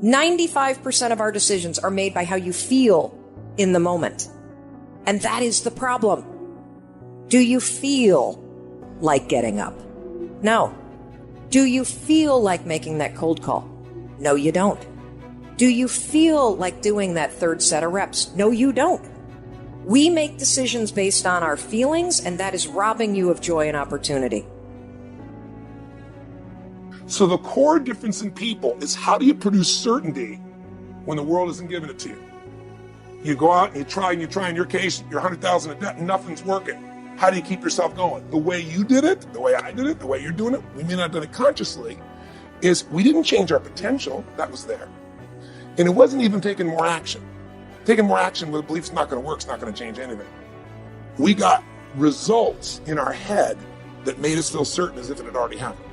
95% of our decisions are made by how you feel in the moment. And that is the problem. Do you feel like getting up? No. Do you feel like making that cold call? No, you don't. Do you feel like doing that third set of reps? No, you don't. We make decisions based on our feelings, and that is robbing you of joy and opportunity. So the core difference in people is, how do you produce certainty when the world isn't giving it to you? You go out and you try, in your case, you're 100,000 in debt and nothing's working. How do you keep yourself going? The way you did it, the way I did it, the way you're doing it, we may not have done it consciously, is we didn't change our potential. That was there. And it wasn't even taking more action. Taking more action with a belief it's not going to work, it's not going to change anything. We got results in our head that made us feel certain as if it had already happened.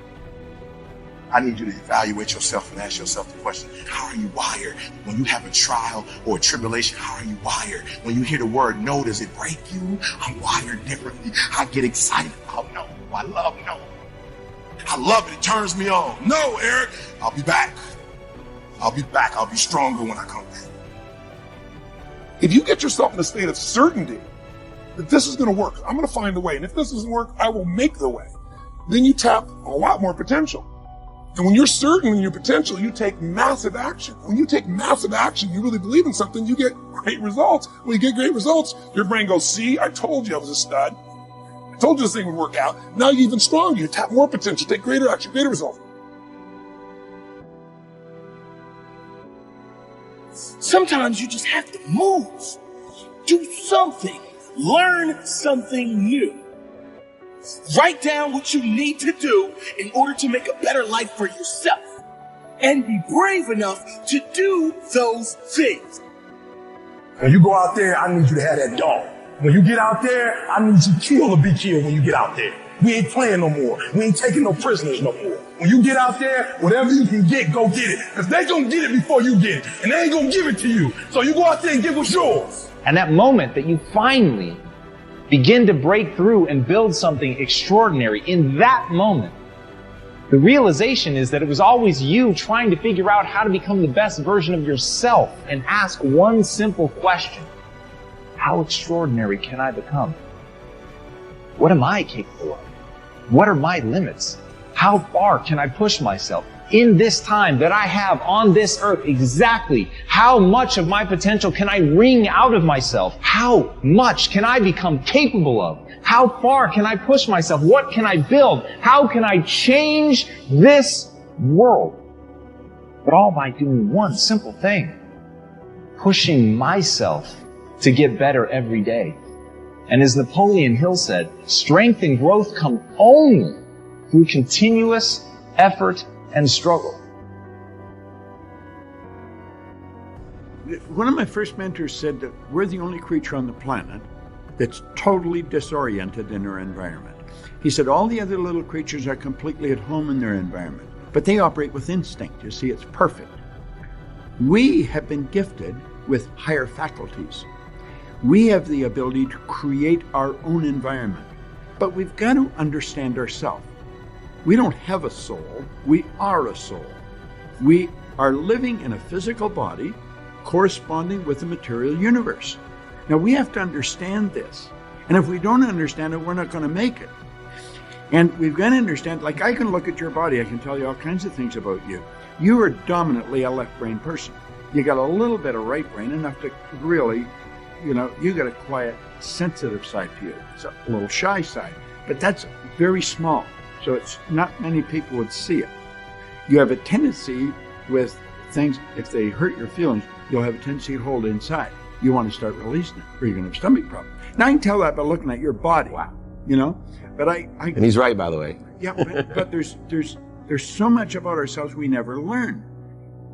I need you to evaluate yourself and ask yourself the question, how are you wired? When you have a trial or a tribulation, how are you wired? When you hear the word no, does it break you? I'm wired differently. I get excited about no. I love no. I love it. It turns me on. No, Eric, I'll be back. I'll be back. I'll be stronger when I come back. If you get yourself in a state of certainty that this is going to work, I'm going to find a way, and if this doesn't work, I will make the way, then you tap a lot more potential. And when you're certain in your potential, you take massive action. When you take massive action, you really believe in something, you get great results. When you get great results, your brain goes, see, I told you I was a stud. I told you this thing would work out. Now you're even stronger. You tap more potential, take greater action, greater results. Sometimes you just have to move, do something, learn something new. Write down what you need to do in order to make a better life for yourself, and be brave enough to do those things. When you go out there, I need you to have that dog. When you get out there, I need you to kill or be killed when you get out there. We ain't playing no more. We ain't taking no prisoners no more. When you get out there, whatever you can get, go get it. Because they gonna get it before you get it. And they ain't gonna give it to you. So you go out there and get what's yours. And that moment that you finally begin to break through and build something extraordinary, in that moment, the realization is that it was always you trying to figure out how to become the best version of yourself, and ask one simple question: how extraordinary can I become? What am I capable of? What are my limits? How far can I push myself? In this time that I have on this earth, exactly how much of my potential can I wring out of myself? How much can I become capable of? How far can I push myself? What can I build? How can I change this world? But all by doing one simple thing: pushing myself to get better every day. And as Napoleon Hill said, strength and growth come only through continuous effort and struggle. One of my first mentors said that we're the only creature on the planet that's totally disoriented in our environment. He said all the other little creatures are completely at home in their environment, but they operate with instinct. You see, it's perfect. We have been gifted with higher faculties. We have the ability to create our own environment, but we've got to understand ourselves. We don't have a soul, we are a soul. We are living in a physical body corresponding with the material universe. Now we have to understand this, and if we don't understand it, we're not going to make it. And we've got to understand, like I can look at your body, I can tell you all kinds of things about you. You are dominantly a left brain person. You got a little bit of right brain, enough to really, you got a quiet, sensitive side to you. It's a little shy side, but that's very small. So it's not many people would see it. You have a tendency with things, if they hurt your feelings, you'll have a tendency to hold it inside. You want to start releasing it, or you're going to have a stomach problem. Now I can tell that by looking at your body. Wow. But I and he's right, by the way. Yeah, but there's so much about ourselves we never learn.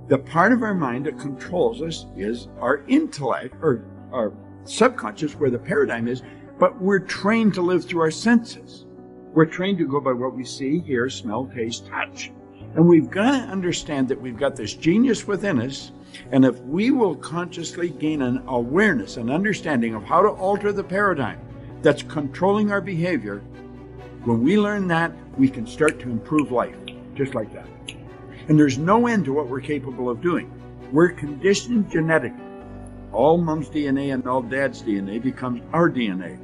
The part of our mind that controls us is our intellect, or our subconscious, where the paradigm is, but we're trained to live through our senses. We're trained to go by what we see, hear, smell, taste, touch. And we've got to understand that we've got this genius within us, and if we will consciously gain an awareness, an understanding of how to alter the paradigm that's controlling our behavior, when we learn that, we can start to improve life, just like that. And there's no end to what we're capable of doing. We're conditioned genetically. All mom's DNA and all dad's DNA becomes our DNA.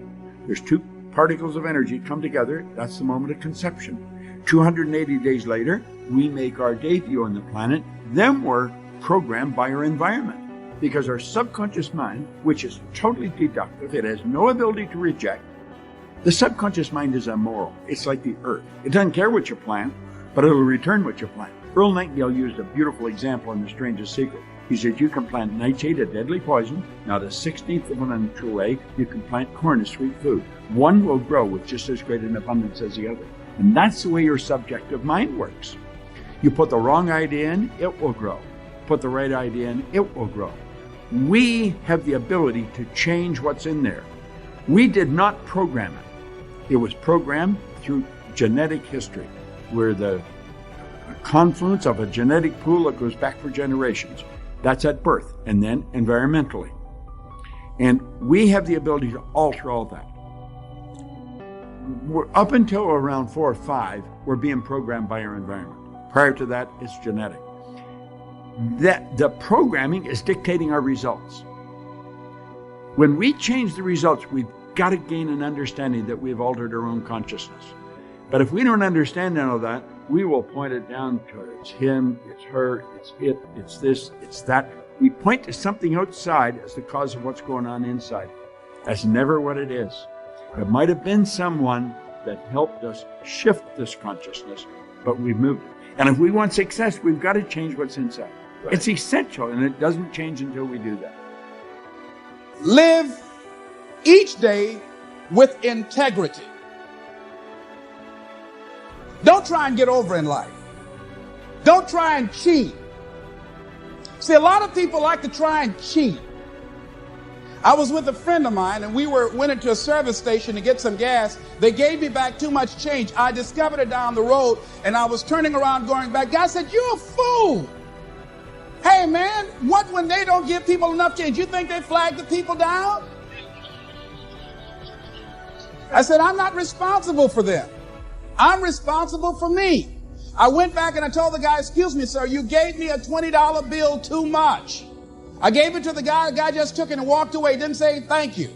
There's two particles of energy come together. That's the moment of conception. 280 days later, we make our debut on the planet. Then we're programmed by our environment. Because our subconscious mind, which is totally deductive, it has no ability to reject. The subconscious mind is immoral. It's like the earth. It doesn't care what you plant, but it'll return what you plant. Earl Nightingale used a beautiful example in The Strangest Secret. He said, you can plant nightshade, a deadly poison, not a 16th of an inch away. You can plant corn, a sweet food. One will grow with just as great an abundance as the other. And that's the way your subjective mind works. You put the wrong idea in, it will grow. Put the right idea in, it will grow. We have the ability to change what's in there. We did not program it. It was programmed through genetic history. We're the confluence of a genetic pool that goes back for generations. That's at birth, and then environmentally. And we have the ability to alter all that. Up until around 4 or 5, we're being programmed by our environment. Prior to that, it's genetic. The programming is dictating our results. When we change the results, we've got to gain an understanding that we've altered our own consciousness. But if we don't understand all of that, we will point it down to it's him, it's her, it's it, it's this, it's that. We point to something outside as the cause of what's going on inside. That's never what it is. It might have been someone that helped us shift this consciousness, but we've moved it. And if we want success, we've got to change what's inside. Right. It's essential, and it doesn't change until we do that. Live each day with integrity. Don't try and get over in life. Don't try and cheat. See, a lot of people like to try and cheat. I was with a friend of mine, and we went into a service station to get some gas. They gave me back too much change. I discovered it down the road, and I was turning around going back. Guy said, "You're a fool." Hey, man, what when they don't give people enough change? You think they flag the people down? I said, I'm not responsible for them. I'm responsible for me. I went back and I told the guy, "Excuse me, sir, you gave me a $20 bill too much." I gave it to the guy just took it and walked away, didn't say thank you.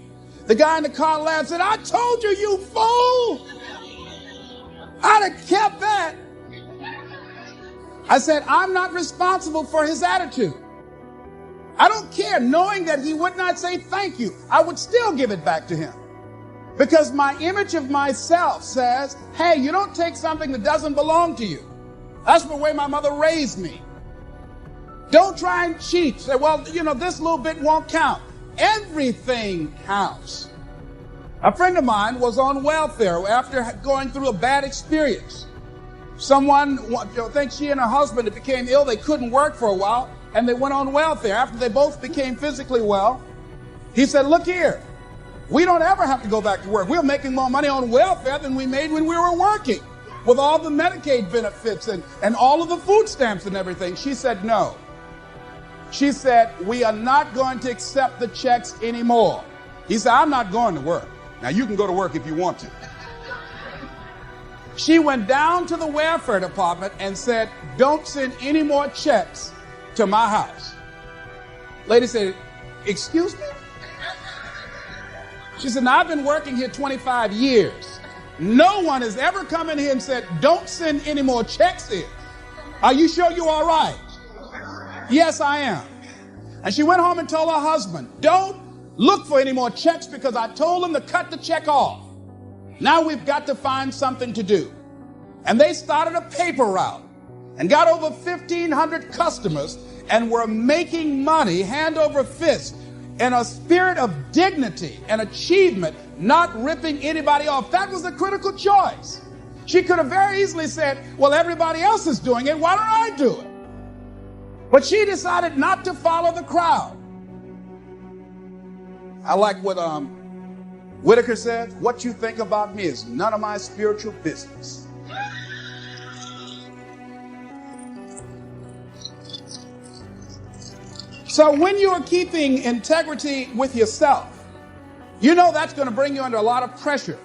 The guy in the car laughed, said, "I told you, you fool." I'd have kept that. I said, I'm not responsible for his attitude. I don't care, knowing that he would not say thank you. I would still give it back to him. Because my image of myself says, hey, you don't take something that doesn't belong to you. That's the way my mother raised me. Don't try and cheat. Say, well, this little bit won't count. Everything counts. A friend of mine was on welfare after going through a bad experience. Someone, I think she and her husband became ill. They couldn't work for a while, and they went on welfare. After they both became physically well, he said, look here, we don't ever have to go back to work. We're making more money on welfare than we made when we were working, with all the Medicaid benefits and all of the food stamps and everything. She said, no. She said, we are not going to accept the checks anymore. He said, I'm not going to work. Now, you can go to work if you want to. She went down to the welfare department and said, don't send any more checks to my house. Lady said, excuse me? She said, now, I've been working here 25 years. No one has ever come in here and said, don't send any more checks in. Are you sure you're all right? Yes, I am. And she went home and told her husband, don't look for any more checks because I told him to cut the check off. Now we've got to find something to do. And they started a paper route and got over 1,500 customers and were making money hand over fist in a spirit of dignity and achievement, not ripping anybody off. That was the critical choice. She could have very easily said, well, everybody else is doing it. Why don't I do it? But she decided not to follow the crowd. I like what Whitaker said, what you think about me is none of my spiritual business. So when you are keeping integrity with yourself, you know that's going to bring you under a lot of pressure.